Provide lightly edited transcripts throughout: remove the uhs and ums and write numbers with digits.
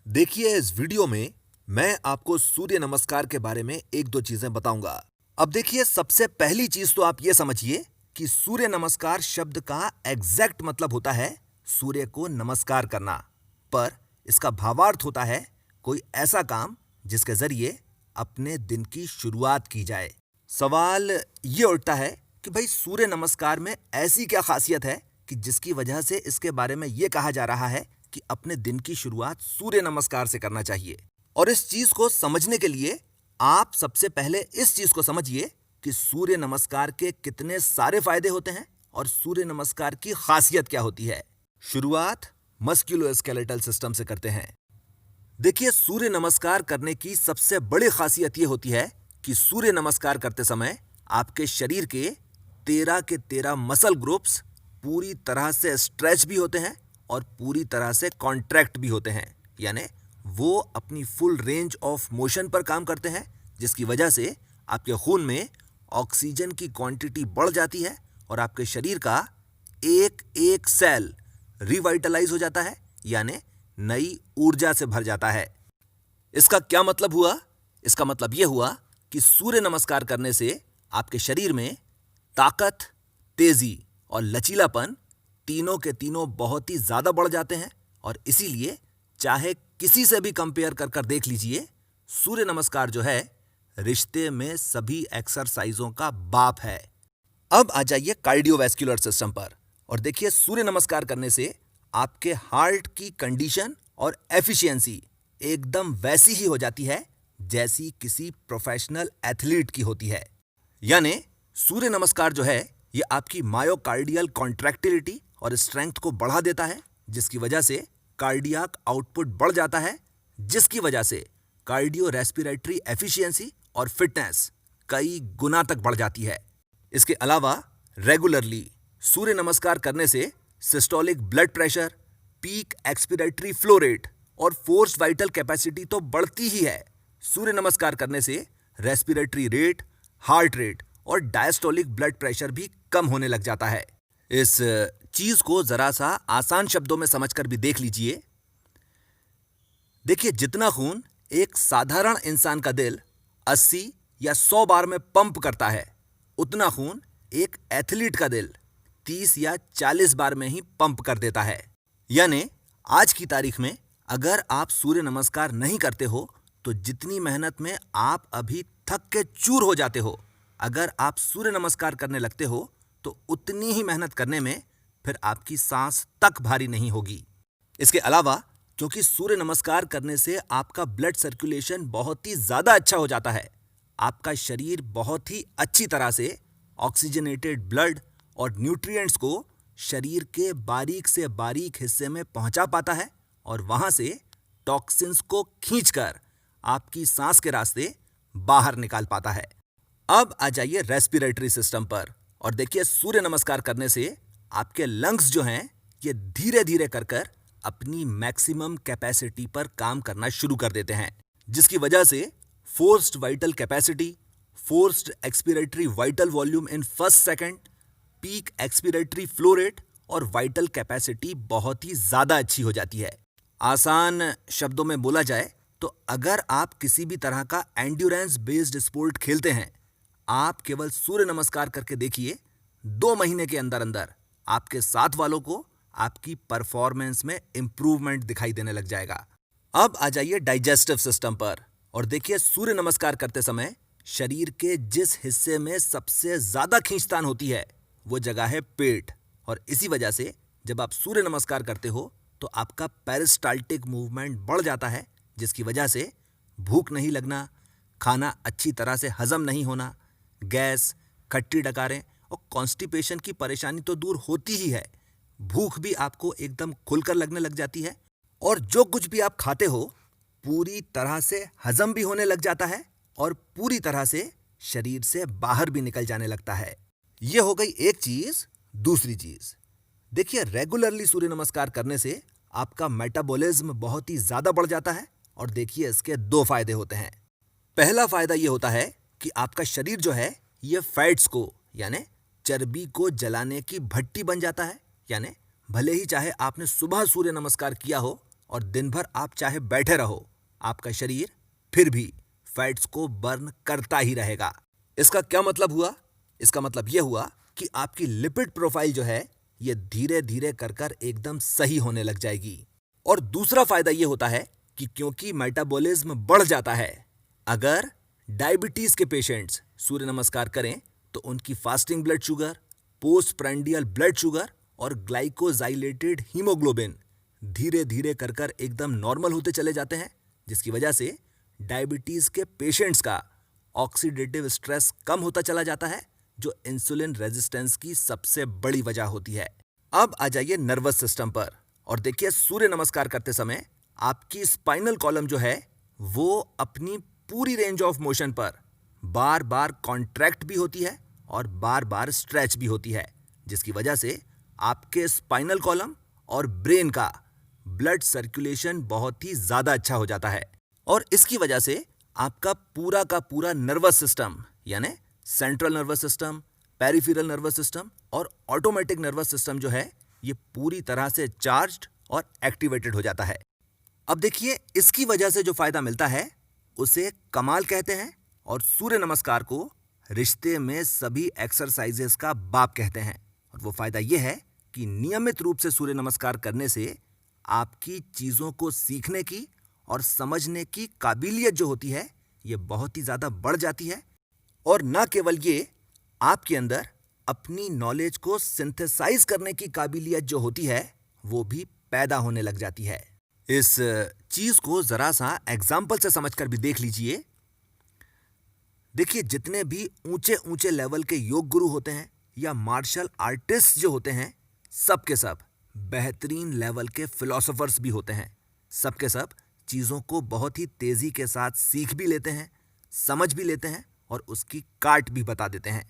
देखिए इस वीडियो में मैं आपको सूर्य नमस्कार के बारे में एक दो चीजें बताऊंगा। अब देखिए सबसे पहली चीज तो आप ये समझिए कि सूर्य नमस्कार शब्द का एग्जैक्ट मतलब होता है सूर्य को नमस्कार करना, पर इसका भावार्थ होता है कोई ऐसा काम जिसके जरिए अपने दिन की शुरुआत की जाए। सवाल ये उठता है कि भाई सूर्य नमस्कार में ऐसी क्या खासियत है कि जिसकी वजह से इसके बारे में यह कहा जा रहा है कि अपने दिन की शुरुआत सूर्य नमस्कार से करना चाहिए। और इस चीज को समझने के लिए आप सबसे पहले इस चीज को समझिए कि सूर्य नमस्कार के कितने सारे फायदे होते हैं और सूर्य नमस्कार की खासियत क्या होती है। शुरुआत मस्कुलोस्केलेटल सिस्टम से करते हैं। देखिए सूर्य नमस्कार करने की सबसे बड़ी खासियत यह होती है कि सूर्य नमस्कार करते समय आपके शरीर के 13 के 13 मसल ग्रुप्स पूरी तरह से स्ट्रेच भी होते हैं और पूरी तरह से कॉन्ट्रैक्ट भी होते हैं, यानी वो अपनी फुल रेंज ऑफ मोशन पर काम करते हैं, जिसकी वजह से आपके खून में ऑक्सीजन की क्वांटिटी बढ़ जाती है और आपके शरीर का एक एक सेल रिवाइटलाइज हो जाता है, यानी नई ऊर्जा से भर जाता है। इसका क्या मतलब हुआ? इसका मतलब यह हुआ कि सूर्य नमस्कार करने से आपके शरीर में ताकत, तेजी और लचीलापन तीनों के तीनों बहुत ही ज्यादा बढ़ जाते हैं। और इसीलिए चाहे किसी से भी कंपेयर कर कर देख लीजिए, सूर्य नमस्कार जो है रिश्ते में सभी एक्सरसाइजों का बाप है। अब आ जाइए कार्डियोवैस्कुलर सिस्टम पर और देखिए सूर्य नमस्कार करने से आपके हार्ट की कंडीशन और एफिशिएंसी एकदम वैसी ही हो जाती है जैसी किसी प्रोफेशनल एथलीट की होती है। यानी सूर्य नमस्कार जो है ये आपकी मायोकार्डियल कॉन्ट्रैक्टिलिटी और स्ट्रेंथ को बढ़ा देता है, जिसकी वजह से कार्डियाक आउटपुट बढ़ जाता है, जिसकी वजह से कार्डियो रेस्पिरेटरी एफिशिएंसी और फिटनेस कई गुना तक बढ़ जाती है। इसके अलावा रेगुलरली सूर्य नमस्कार करने से systolic blood pressure, peak expiratory flow rate और फोर्स वाइटल कैपेसिटी तो बढ़ती ही है। सूर्य नमस्कार करने से रेस्पिरेटरी रेट, हार्ट रेट और डायस्टोलिक ब्लड प्रेशर भी कम होने लग जाता है। इस चीज को जरा सा आसान शब्दों में समझकर भी देख लीजिए। देखिए जितना खून एक साधारण इंसान का दिल 80 या 100 बार में पंप करता है, उतना खून एक एथलीट का दिल 30 या 40 बार में ही पंप कर देता है। यानी आज की तारीख में अगर आप सूर्य नमस्कार नहीं करते हो तो जितनी मेहनत में आप अभी थक के चूर हो जाते हो, अगर आप सूर्य नमस्कार करने लगते हो तो उतनी ही मेहनत करने में फिर आपकी सांस तक भारी नहीं होगी। इसके अलावा क्योंकि सूर्य नमस्कार करने से आपका ब्लड सर्कुलेशन बहुत ही ज्यादा अच्छा हो जाता है, आपका शरीर बहुत ही अच्छी तरह से ऑक्सीजनेटेड ब्लड और न्यूट्रिएंट्स को शरीर के बारीक से बारीक हिस्से में पहुंचा पाता है और वहां से टॉक्सिन्स को खींचकर आपकी सांस के रास्ते बाहर निकाल पाता है। अब आ जाइए रेस्पिरेटरी सिस्टम पर और देखिए सूर्य नमस्कार करने से आपके लंग्स जो हैं ये धीरे धीरे कर कर अपनी मैक्सिमम कैपेसिटी पर काम करना शुरू कर देते हैं, जिसकी वजह से forced vital capacity, forced expiratory vital volume in first second, peak expiratory flow rate और वाइटल कैपेसिटी बहुत ही ज्यादा अच्छी हो जाती है। आसान शब्दों में बोला जाए तो अगर आप किसी भी तरह का एंड्योरेंस बेस्ड स्पोर्ट खेलते हैं, आप केवल सूर्य नमस्कार करके देखिए, 2 महीने के अंदर अंदर आपके साथ वालों को आपकी परफॉर्मेंस में इंप्रूवमेंट दिखाई देने लग जाएगा। अब आ जाइए डाइजेस्टिव सिस्टम पर और देखिए सूर्य नमस्कार करते समय शरीर के जिस हिस्से में सबसे ज्यादा खींचतान होती है वो जगह है पेट। और इसी वजह से जब आप सूर्य नमस्कार करते हो तो आपका पेरिस्टाल्टिक मूवमेंट बढ़ जाता है, जिसकी वजह से भूख नहीं लगना, खाना अच्छी तरह से हजम नहीं होना, गैस, खट्टी डकारें और कॉन्स्टिपेशन की परेशानी तो दूर होती ही है, भूख भी आपको एकदम खुलकर लगने लग जाती है और जो कुछ भी आप खाते हो पूरी तरह से हजम भी होने लग जाता है और पूरी तरह से शरीर से बाहर भी निकल जाने लगता है। यह हो गई एक चीज। दूसरी चीज देखिए, रेगुलरली सूर्य नमस्कार करने से आपका मेटाबॉलिज्म बहुत ही ज्यादा बढ़ जाता है और देखिए इसके 2 फायदे होते हैं। पहला फायदा यह होता है कि आपका शरीर जो है ये फैट्स को यानी चर्बी को जलाने की भट्टी बन जाता है। यानी भले ही चाहे आपने सुबह सूर्य नमस्कार किया हो और दिन भर आप चाहे बैठे रहो, आपका शरीर फिर भी फैट्स को बर्न करता ही रहेगा। इसका क्या मतलब हुआ? इसका मतलब यह हुआ कि आपकी लिपिड प्रोफाइल जो है ये धीरे धीरे कर एकदम सही होने लग जाएगी। और दूसरा फायदा यह होता है कि क्योंकि मेटाबॉलिज्म बढ़ जाता है, अगर डायबिटीज के पेशेंट्स सूर्य नमस्कार करें तो उनकी fasting blood sugar, post prandial blood sugar और ग्लाइकोजाइलेटेड हीमोग्लोबिन धीरे धीरे कर एकदम नॉर्मल होते चले जाते हैं, जिसकी वजह से डायबिटीज के पेशेंट्स का ऑक्सीडेटिव स्ट्रेस कम होता चला जाता है, जो इंसुलिन रेजिस्टेंस की सबसे बड़ी वजह होती है। अब आ जाइए नर्वस सिस्टम पर और देखिए, सूर्य नमस्कार करते समय आपकी स्पाइनल कॉलम जो है वो अपनी पूरी रेंज ऑफ मोशन पर बार बार कॉन्ट्रैक्ट भी होती है और बार बार स्ट्रेच भी होती है, जिसकी वजह से आपके स्पाइनल कॉलम और ब्रेन का ब्लड सर्कुलेशन बहुत ही ज्यादा अच्छा हो जाता है। और इसकी वजह से आपका पूरा का पूरा नर्वस सिस्टम यानी central nervous system, peripheral nervous system और ऑटोमेटिक नर्वस सिस्टम जो है ये पूरी तरह से चार्ज्ड और एक्टिवेटेड हो जाता है। अब देखिए, इसकी वजह से जो फायदा मिलता है उसे कमाल कहते हैं और सूर्य नमस्कार को रिश्ते में सभी एक्सरसाइजेस का बाप कहते हैं। और वो फायदा यह है कि नियमित रूप से सूर्य नमस्कार करने से आपकी चीजों को सीखने की और समझने की काबिलियत जो होती है ये बहुत ही ज्यादा बढ़ जाती है। और ना केवल ये, आपके अंदर अपनी नॉलेज को सिंथेसाइज करने की काबिलियत जो होती है वो भी पैदा होने लग जाती है। इस चीज को जरा सा एग्जाम्पल से समझकर भी देख लीजिए। देखिए, जितने भी ऊंचे ऊंचे लेवल के योग गुरु होते हैं या मार्शल आर्टिस्ट जो होते हैं, सब के सब बेहतरीन लेवल के फिलोसोफर्स भी होते हैं। सब के सब चीजों को बहुत ही तेजी के साथ सीख भी लेते हैं, समझ भी लेते हैं और उसकी काट भी बता देते हैं।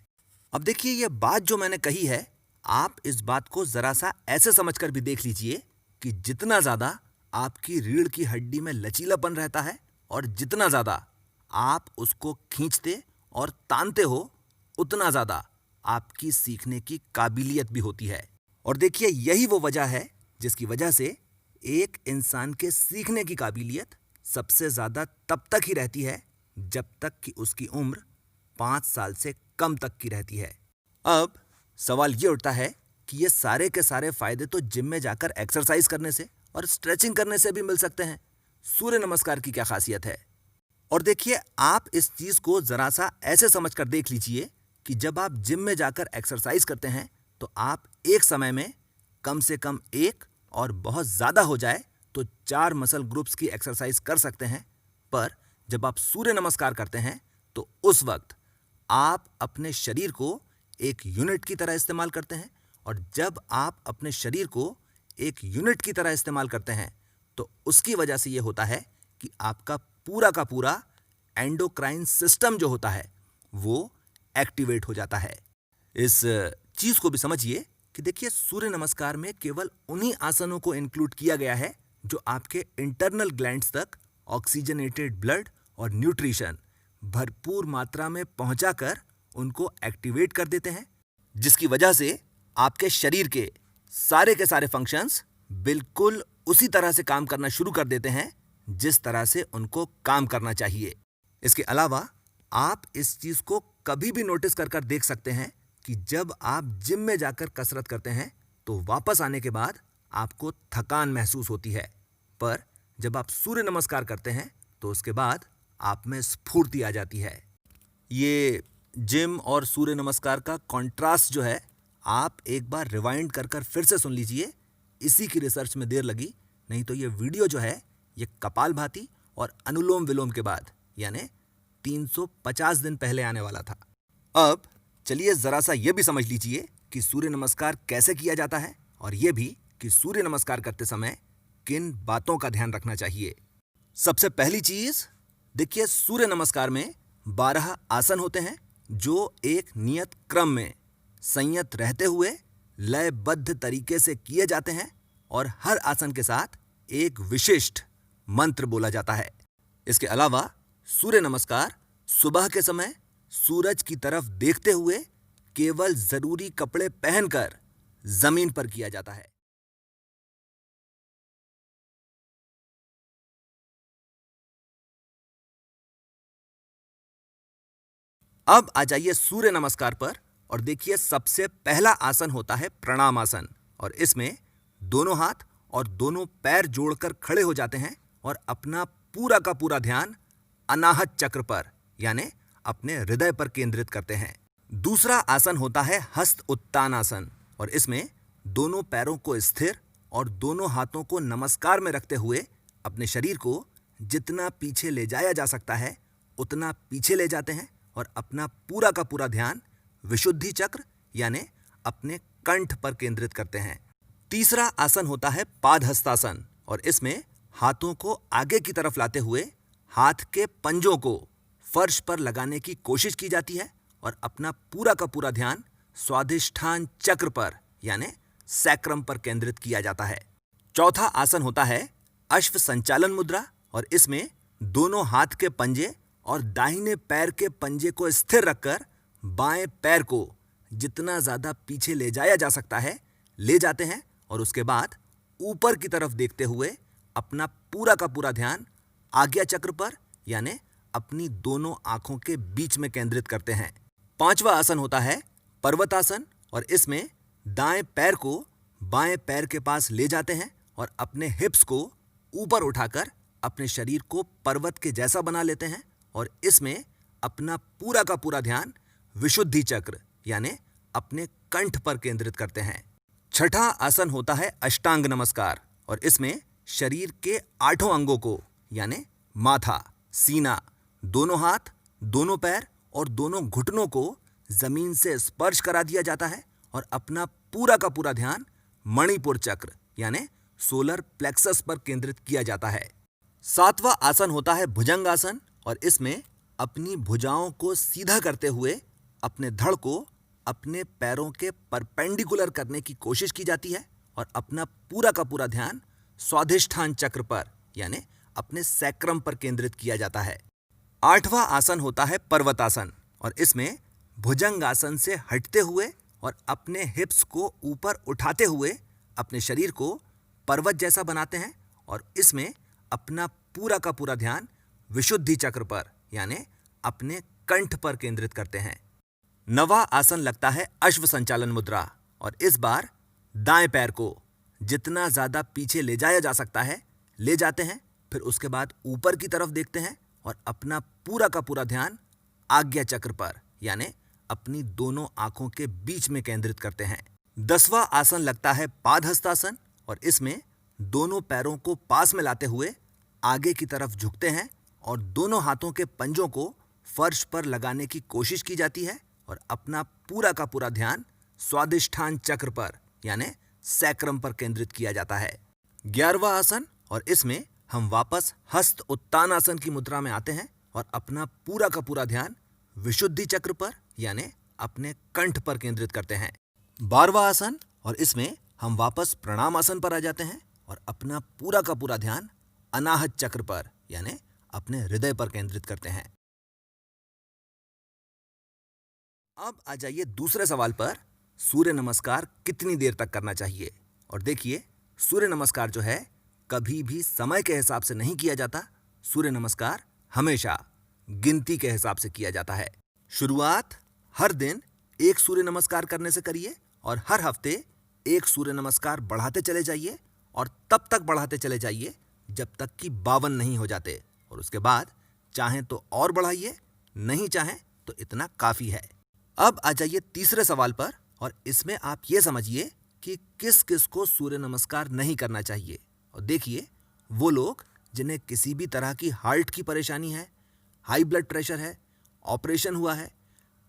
अब देखिए, यह बात जो मैंने कही है, आप इस बात को जरा सा ऐसे समझकर भी देख लीजिए कि जितना ज्यादा आपकी रीढ़ की हड्डी में लचीलापन रहता है और जितना ज्यादा आप उसको खींचते और तानते हो, उतना ज्यादा आपकी सीखने की काबिलियत भी होती है। और देखिए, यही वो वजह है जिसकी वजह से एक इंसान के सीखने की काबिलियत सबसे ज्यादा तब तक ही रहती है जब तक कि उसकी उम्र 5 साल से कम तक की रहती है। अब सवाल ये उठता है कि ये सारे के सारे फायदे तो जिम में जाकर एक्सरसाइज करने से और स्ट्रेचिंग करने से भी मिल सकते हैं। सूर्य नमस्कार की क्या खासियत है? और देखिए, आप इस चीज को जरा सा ऐसे समझकर देख लीजिए कि जब आप जिम में जाकर एक्सरसाइज करते हैं तो आप एक समय में कम से कम 1 और बहुत ज्यादा हो जाए तो 4 मसल ग्रुप्स की एक्सरसाइज कर सकते हैं। पर जब आप सूर्य नमस्कार करते हैं तो उस वक्त आप अपने शरीर को एक यूनिट की तरह इस्तेमाल करते हैं। और जब आप अपने शरीर को एक यूनिट की तरह इस्तेमाल करते हैं तो उसकी वजह से यह होता है कि आपका पूरा का पूरा एंडोक्राइन सिस्टम जो होता है वो एक्टिवेट हो जाता है। इस चीज को भी समझिए कि देखिए, सूर्य नमस्कार में केवल उन्हीं आसनों को इंक्लूड किया गया है जो आपके इंटरनल ग्लैंड्स तक ऑक्सीजनेटेड ब्लड और न्यूट्रिशन भरपूर मात्रा में पहुंचाकर उनको एक्टिवेट कर देते हैं, जिसकी वजह से आपके शरीर के सारे फंक्शंस बिल्कुल उसी तरह से काम करना शुरू कर देते हैं जिस तरह से उनको काम करना चाहिए। इसके अलावा आप इस चीज को कभी भी नोटिस कर देख सकते हैं कि जब आप जिम में जाकर कसरत करते हैं तो वापस आने के बाद आपको थकान महसूस होती है, पर जब आप सूर्य नमस्कार करते हैं तो उसके बाद आप में स्फूर्ति आ जाती है। ये जिम और सूर्य नमस्कार का कॉन्ट्रास्ट जो है, आप एक बार रिवाइंड कर फिर से सुन लीजिए। इसी की रिसर्च में देर लगी, नहीं तो ये वीडियो जो है ये कपालभाति और अनुलोम विलोम के बाद यानी 350 दिन पहले आने वाला था। अब चलिए जरा सा ये भी समझ लीजिए कि सूर्य नमस्कार कैसे किया जाता है और ये भी कि सूर्य नमस्कार करते समय किन बातों का ध्यान रखना चाहिए। सबसे पहली चीज, देखिए, सूर्य नमस्कार में 12 आसन होते हैं जो एक नियत क्रम में संयत रहते हुए लयबद्ध तरीके से किए जाते हैं और हर आसन के साथ एक विशिष्ट मंत्र बोला जाता है। इसके अलावा सूर्य नमस्कार सुबह के समय सूरज की तरफ देखते हुए केवल जरूरी कपड़े पहनकर जमीन पर किया जाता है। अब आ जाइए सूर्य नमस्कार पर और देखिए सबसे पहला आसन होता है प्रणाम आसन और इसमें दोनों हाथ और दोनों पैर जोड़कर खड़े हो जाते हैं और अपना पूरा का पूरा ध्यान अनाहत चक्र पर यानी अपने हृदय पर केंद्रित करते हैं। दूसरा आसन होता है हस्त उत्तान आसन और इसमें दोनों पैरों को स्थिर और दोनों हाथों को नमस्कार में रखते हुए अपने शरीर को जितना पीछे ले जाया जा सकता है उतना पीछे ले जाते हैं और अपना पूरा का पूरा ध्यान विशुद्धि चक्र यानी अपने कंठ पर केंद्रित करते हैं। तीसरा आसन होता है पादहस्तासन और इसमें हाथों को आगे की तरफ लाते हुए हाथ के पंजों को फर्श पर लगाने की कोशिश की जाती है और अपना पूरा का पूरा ध्यान स्वाधिष्ठान चक्र पर यानी सैक्रम पर केंद्रित किया जाता है। चौथा आसन होता है अश्व संचालन मुद्रा और इसमें दोनों हाथ के पंजे और दाहिने पैर के पंजे को स्थिर रखकर बाएं पैर को जितना ज्यादा पीछे ले जाया जा सकता है ले जाते हैं और उसके बाद ऊपर की तरफ देखते हुए अपना पूरा का पूरा ध्यान आज्ञा चक्र पर यानी अपनी दोनों आंखों के बीच में केंद्रित करते हैं। पांचवा आसन होता है पर्वतासन और इसमें दाएं पैर को बाएं पैर के पास ले जाते हैं और अपने हिप्स को ऊपर उठाकर अपने शरीर को पर्वत के जैसा बना लेते हैं और इसमें अपना पूरा का पूरा ध्यान विशुद्धि चक्र यानी अपने कंठ पर केंद्रित करते हैं। छठा आसन होता है अष्टांग नमस्कार और इसमें शरीर के 8 अंगों को यानी माथा, सीना, दोनों हाथ, दोनों पैर और दोनों घुटनों को जमीन से स्पर्श करा दिया जाता है और अपना पूरा का पूरा ध्यान मणिपुर चक्र यानी सोलर प्लेक्सस पर केंद्रित किया जाता है। सातवां आसन होता है भुजंग आसन और इसमें अपनी भुजाओं को सीधा करते हुए अपने धड़ को अपने पैरों के परपेंडिकुलर करने की कोशिश की जाती है और अपना पूरा का पूरा ध्यान स्वाधिष्ठान चक्र पर यानी अपने सैक्रम पर केंद्रित किया जाता है। आठवां आसन होता है पर्वतासन और इसमें भुजंग आसन से हटते हुए और अपने हिप्स को ऊपर उठाते हुए अपने शरीर को पर्वत जैसा बनाते हैं और इसमें अपना पूरा का पूरा ध्यान विशुद्धि चक्र पर यानी अपने कंठ पर केंद्रित करते हैं। नवा आसन लगता है अश्व संचालन मुद्रा और इस बार दाएं पैर को जितना ज्यादा पीछे ले जाया जा सकता है ले जाते हैं, फिर उसके बाद ऊपर की तरफ देखते हैं और अपना पूरा का पूरा ध्यान आज्ञा चक्र पर यानी अपनी दोनों आंखों के बीच में केंद्रित करते हैं। 10वां आसन लगता है पादहस्तासन और इसमें दोनों पैरों को पास में लाते हुए आगे की तरफ झुकते हैं और दोनों हाथों के पंजों को फर्श पर लगाने की कोशिश की जाती है और अपना पूरा का पूरा ध्यान स्वाधिष्ठान चक्र पर यानी सैक्रम पर केंद्रित किया जाता है। 11वां आसन और इसमें हम वापस हस्त उत्तान आसन की मुद्रा में आते हैं और अपना पूरा का पूरा ध्यान विशुद्धि चक्र पर यानी अपने कंठ पर केंद्रित करते हैं। 12वां आसन और इसमें हम वापस प्रणाम आसन पर आ जाते हैं और अपना पूरा का पूरा ध्यान अनाहत चक्र पर यानी अपने हृदय पर केंद्रित करते हैं। अब आ जाइए दूसरे सवाल पर, सूर्य नमस्कार कितनी देर तक करना चाहिए। और देखिए, सूर्य नमस्कार जो है कभी भी समय के हिसाब से नहीं किया जाता। सूर्य नमस्कार हमेशा गिनती के हिसाब से किया जाता है। शुरुआत हर दिन एक सूर्य नमस्कार करने से करिए और हर हफ्ते एक सूर्य नमस्कार बढ़ाते चले जाइए और तब तक बढ़ाते चले जाइए जब तक कि 52 नहीं हो जाते और उसके बाद चाहें तो और बढ़ाइए, नहीं चाहें तो इतना काफी है। अब आ जाइए तीसरे सवाल पर और इसमें आप ये समझिए कि किस किस को सूर्य नमस्कार नहीं करना चाहिए। और देखिए, वो लोग जिन्हें किसी भी तरह की हार्ट की परेशानी है, हाई ब्लड प्रेशर है, ऑपरेशन हुआ है,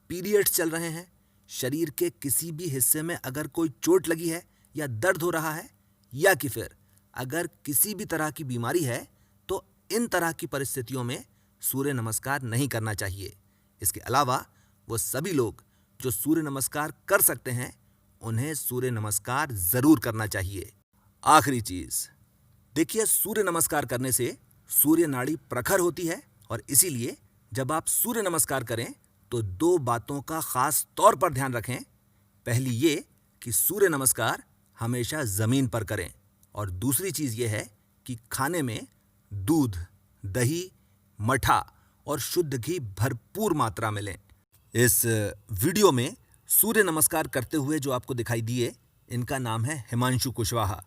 पीरियड्स चल रहे हैं, शरीर के किसी भी हिस्से में अगर कोई चोट लगी है या दर्द हो रहा है, या कि फिर अगर किसी भी तरह की बीमारी है, तो इन तरह की परिस्थितियों में सूर्य नमस्कार नहीं करना चाहिए। इसके अलावा वो सभी लोग जो सूर्य नमस्कार कर सकते हैं, उन्हें सूर्य नमस्कार जरूर करना चाहिए। आखिरी चीज, देखिए, सूर्य नमस्कार करने से सूर्य नाड़ी प्रखर होती है और इसीलिए जब आप सूर्य नमस्कार करें तो 2 बातों का खास तौर पर ध्यान रखें। पहली ये कि सूर्य नमस्कार हमेशा जमीन पर करें और दूसरी चीज ये है कि खाने में दूध, दही, मठा और शुद्ध घी भरपूर मात्रा में लें। इस वीडियो में सूर्य नमस्कार करते हुए जो आपको दिखाई दिए, इनका नाम है हिमांशु कुशवाहा।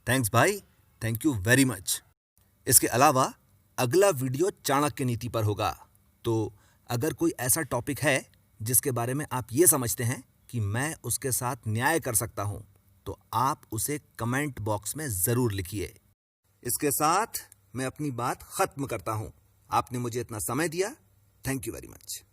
थैंक्स भाई, थैंक यू वेरी मच। इसके अलावा अगला वीडियो चाणक्य नीति पर होगा। तो अगर कोई ऐसा टॉपिक है जिसके बारे में आप ये समझते हैं कि मैं उसके साथ न्याय कर सकता हूं, तो आप उसे कमेंट बॉक्स में जरूर लिखिए। इसके साथ मैं अपनी बात खत्म करता हूं। आपने मुझे इतना समय दिया, थैंक यू वेरी मच।